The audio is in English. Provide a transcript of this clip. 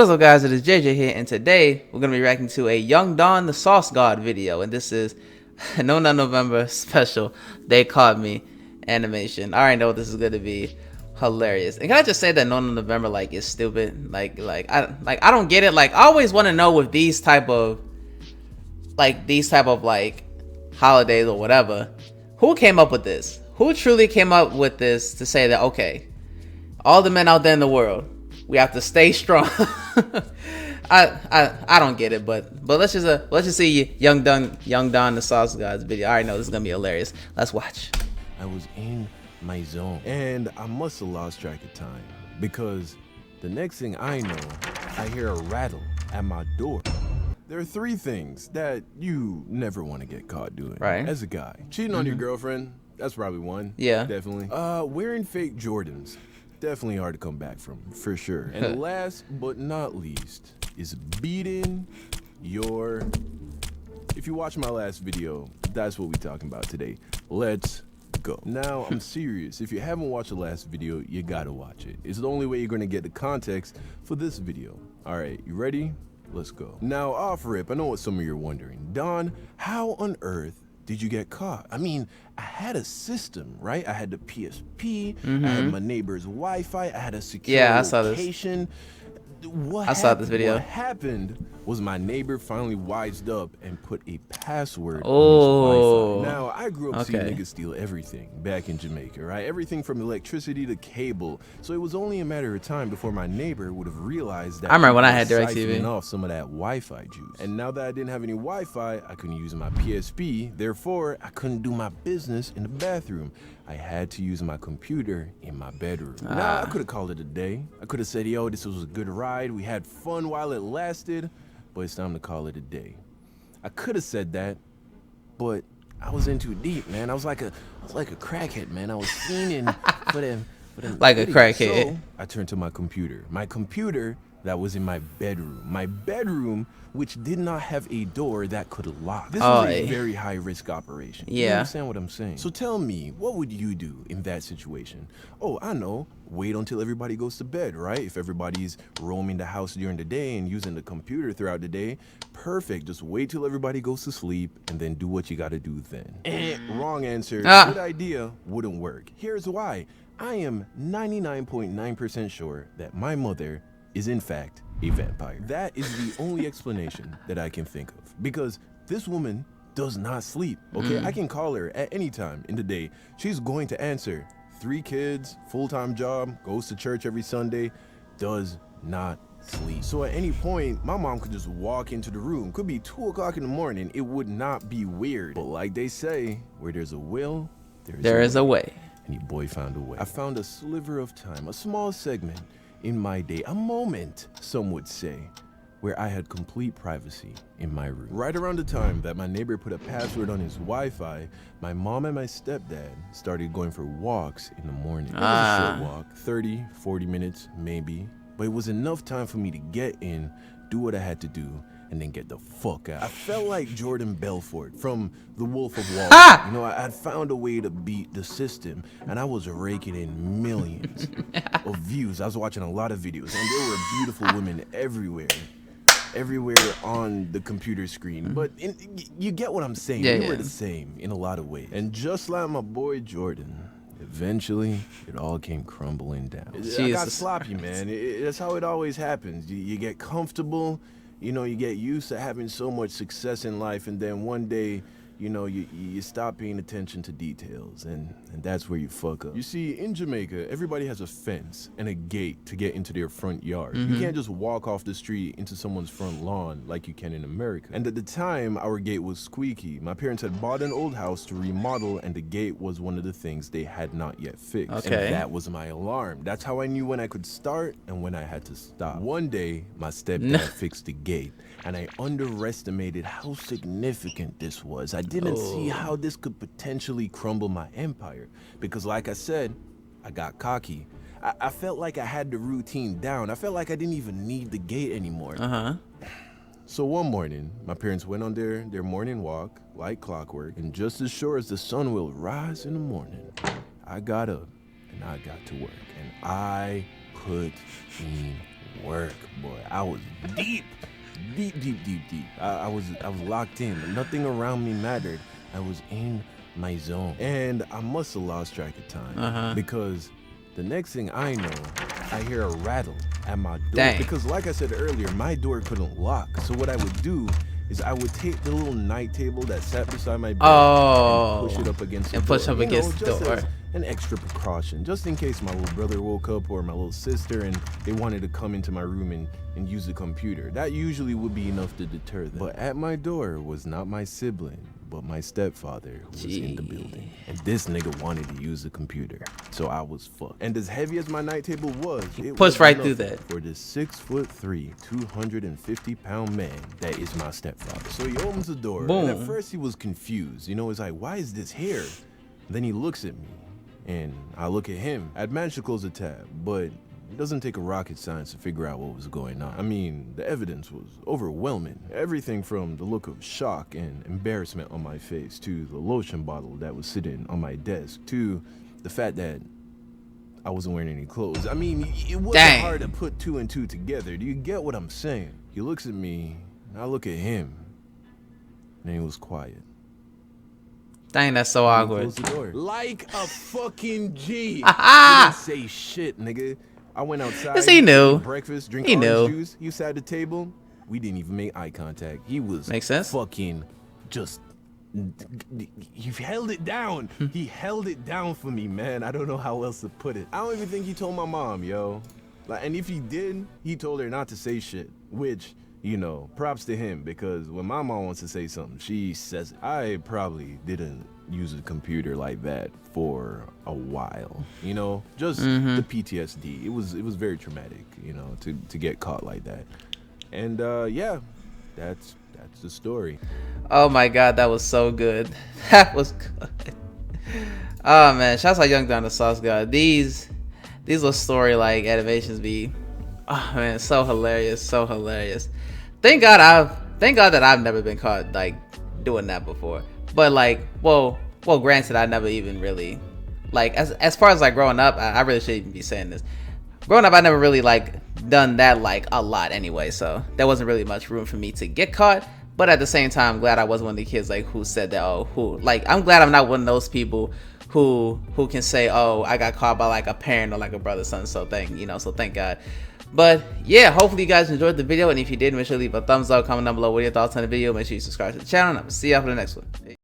What's up, guys? It is JJ here, and today we're going to be reacting to a Young Don the Sauce God video, and this is No Nut November special They Caught Me animation. I already know this is going to be hilarious. And can I just say that No Nut November is stupid? I don't get it. I always want to know with these type of holidays or whatever, who came up with this? Who truly came up with this to say that, okay, all the men out there in the world, we have to stay strong. I don't get it, but let's just see Young Don the Sauce God's video. I already know this is gonna be hilarious. Let's watch. I was in my zone, and I must have lost track of time because the next thing I know, I hear a rattle at my door. There are three things that you never want to get caught doing, right? As a guy, cheating on your girlfriend. That's probably one. Yeah, definitely. Wearing fake Jordans. Definitely hard to come back from, for sure. And last but not least is beating your... If you watch my last video, that's what we're talking about today. Let's go. Now, I'm serious. If you haven't watched the last video, you gotta watch it. It's the only way you're gonna get the context for this video. All right, you ready? Let's go. Now, off rip, I know what some of you are wondering. Don, how on earth did you get caught? I mean, I had a system, right? I had the PSP, I had my neighbor's Wi-Fi, I had a secure location. I saw this video. What happened was my neighbor finally wised up and put a password on his Wi-Fi. Now, I grew up seeing niggas steal everything back in Jamaica, right? Everything from electricity to cable. So it was only a matter of time before my neighbor would have realized that I remember when I had DirecTV. Off some of that Wi-Fi juice. And now that I didn't have any Wi-Fi, I couldn't use my PSP. Therefore, I couldn't do my business in the bathroom. I had to use my computer in my bedroom. Now, I could have called it a day. I could have said, yo, this was a good ride. We had fun while it lasted, but it's time to call it a day. I could have said that, but I was in too deep, man. I was like a crackhead, man. I was fiending for them like a crackhead. So I turned to my computer. My computer that was in my bedroom. My bedroom, which did not have a door that could lock. This was a very high-risk operation. Yeah. You understand what I'm saying? So tell me, what would you do in that situation? Oh, I know. Wait until everybody goes to bed, right? If everybody's roaming the house during the day and using the computer throughout the day, perfect. Just wait till everybody goes to sleep and then do what you gotta do then. Wrong answer. Good idea. Wouldn't work. Here's why. I am 99.9% sure that my mother is in fact a vampire. That is the only explanation that I can think of, because this woman does not sleep, okay? I can call her at any time in the day. She's going to answer. 3 kids, full-time job, goes to church every Sunday, does not sleep. So at any point, my mom could just walk into the room. Could be 2 o'clock in the morning. It would not be weird. But like they say, where there's a will, there is a way. And your boy found a way. I found a sliver of time, a small segment in my day, a moment, some would say, where I had complete privacy in my room. Right around the time that my neighbor put a password on his Wi-Fi, my mom and my stepdad started going for walks in the morning. It was a short walk, 30, 40 minutes, maybe, but it was enough time for me to get in, do what I had to do, and then get the fuck out. I felt like Jordan Belfort from The Wolf of Wall Street. You know, I had found a way to beat the system, and I was raking in millions of views. I was watching a lot of videos, and there were beautiful women everywhere on the computer screen. But you get what I'm saying. We were the same in a lot of ways. And just like my boy Jordan, eventually it all came crumbling down. Jesus. I got sloppy, man. That's how it always happens. You get comfortable. You know, you get used to having so much success in life, and then one day, you know, you stop paying attention to details, and that's where you fuck up. You see, in Jamaica, everybody has a fence and a gate to get into their front yard. You can't just walk off the street into someone's front lawn like you can in America. And at the time, our gate was squeaky. My parents had bought an old house to remodel, and the gate was one of the things they had not yet fixed. And that was my alarm. That's how I knew when I could start and when I had to stop. One day, my stepdad fixed the gate, and I underestimated how significant this was. I didn't see how this could potentially crumble my empire, because like I said, I got cocky. I felt like I had the routine down. I felt like I didn't even need the gate anymore. So one morning, my parents went on their morning walk like clockwork, and just as sure as the sun will rise in the morning, I got up and I got to work, and I put in work, boy. I was deep. I was locked in. Nothing around me mattered. I was in my zone. And I must have lost track of time. Because the next thing I know, I hear a rattle at my door. Dang. Because like I said earlier, my door couldn't lock. So what I would do is I would take the little night table that sat beside my bed and push it up against the door. The door. As an extra precaution, just in case my little brother woke up or my little sister and they wanted to come into my room and use the computer. That usually would be enough to deter them. But at my door was not my sibling, but my stepfather who was in the building. And this nigga wanted to use the computer. So I was fucked. And as heavy as my night table was, it pushed was right through that. For this 6'3", 250-pound man that is my stepfather. So he opens the door. Boom. And at first he was confused. You know, he's like, why is this here? Then he looks at me. And I look at him. I'd managed to close the tab, but it doesn't take a rocket science to figure out what was going on. I mean, the evidence was overwhelming. Everything from the look of shock and embarrassment on my face, to the lotion bottle that was sitting on my desk, to the fact that I wasn't wearing any clothes. I mean, it wasn't hard to put two and two together. Do you get what I'm saying? He looks at me, and I look at him, and he was quiet. Dang, that's so awkward. Close the door. Like a fucking G. He didn't say shit, nigga. I went outside. Yes, he knew. Breakfast, drink orange juice. He sat at the table. We didn't even make eye contact. He was fucking just. He held it down. He held it down for me, man. I don't know how else to put it. I don't even think he told my mom, yo. Like, and if he did, he told her not to say shit, which, you know, props to him, because when my mom wants to say something, she says it. I probably didn't use a computer like that for a while, you know, just the PTSD. It was very traumatic, you know, to get caught like that. And yeah, that's the story. Oh my god, that was so good. That was good. Oh man, shouts out Young Don the Sauce God. These little story like animations be, oh man, so hilarious, so hilarious. Thank God that I've never been caught like doing that before. But like, well, granted, I never even really, like, as far as like growing up, I really shouldn't even be saying this. Growing up, I never really like done that like a lot anyway, so there wasn't really much room for me to get caught. But at the same time, I'm glad I wasn't one of the kids like who said that. I'm glad I'm not one of those people who can say, oh, I got caught by like a parent or like a brother, son. So thank God. But yeah, hopefully you guys enjoyed the video, and if you did, make sure to leave a thumbs up, comment down below what your thoughts on the video. Make sure you subscribe to the channel, and I'll see y'all for the next one.